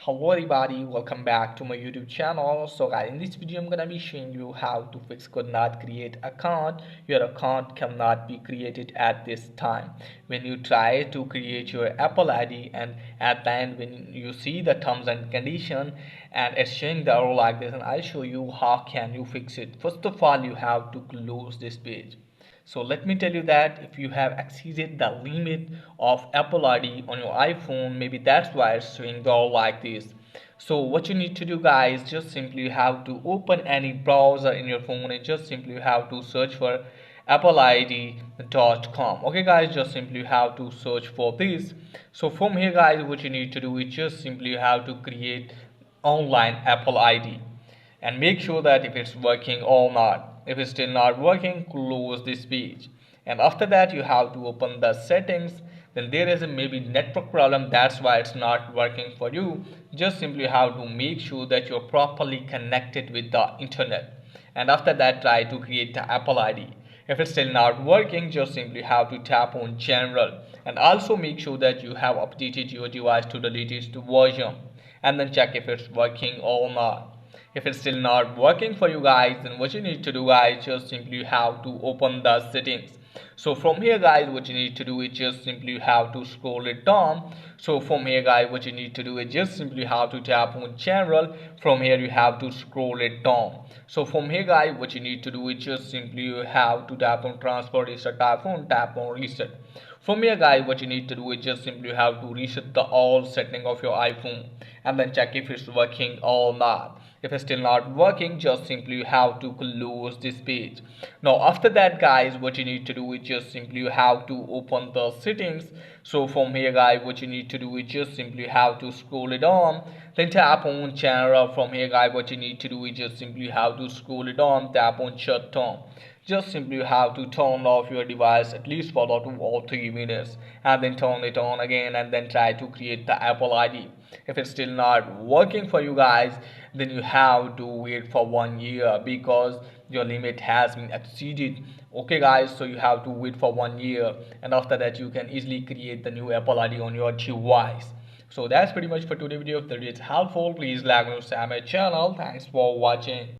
Hello everybody, welcome back to my YouTube channel. So guys, in this video I'm gonna be showing you how to fix could not create account. Your account cannot be created at this time. When you try to create your Apple ID and at the end when you see the terms and condition and it's showing the error like this, and I'll show you how can you fix it. First of all, you have to close this page. So let me tell you that if you have exceeded the limit of Apple ID on your iPhone, maybe that's why it's showing all like this. So what you need to do guys, just simply have to open any browser in your phone and just simply have to search for appleid.com. Okay guys, just simply have to search for this. So from here guys, what you need to do is just simply have to create online Apple ID and make sure that if it's working or not. If it's still not working, close this page. And after that, you have to open the settings. Then there is a maybe network problem, that's why it's not working for you. Just simply have to make sure that you're properly connected with the internet. And after that, try to create the Apple ID. If it's still not working, just simply have to tap on general and also make sure that you have updated your device to the latest version and then check if it's working or not. If it's still not working for you guys, then what you need to do guys, just simply have to open the settings. So from here guys, what you need to do is just simply have to scroll it down. So from here guys, what you need to do is just simply have to tap on general. From here you have to scroll it down. So from here guys, what you need to do is just simply you have to tap on transfer reset iPhone, tap on reset. From here guys, what you need to do is just simply have to reset the all setting of your iPhone and then check if it's working or not. If it's still not working, just simply have to close this page. Now after that guys, what you need to do is just simply have to open the settings. So from here guys, what you need to do is just simply have to scroll it on, then tap on channel. From here guys, what you need to do is just simply have to scroll it on, tap on shut down. Just simply have to turn off your device at least for 2 or 3 minutes and then turn it on again and then try to create the Apple ID. If it's still not working for you guys, then you have to wait for 1 year because your limit has been exceeded. Okay guys, so you have to wait for 1 year and after that you can easily create the new Apple ID on your device. So that's pretty much for today's video. If it's helpful, please like and subscribe my channel. Thanks for watching.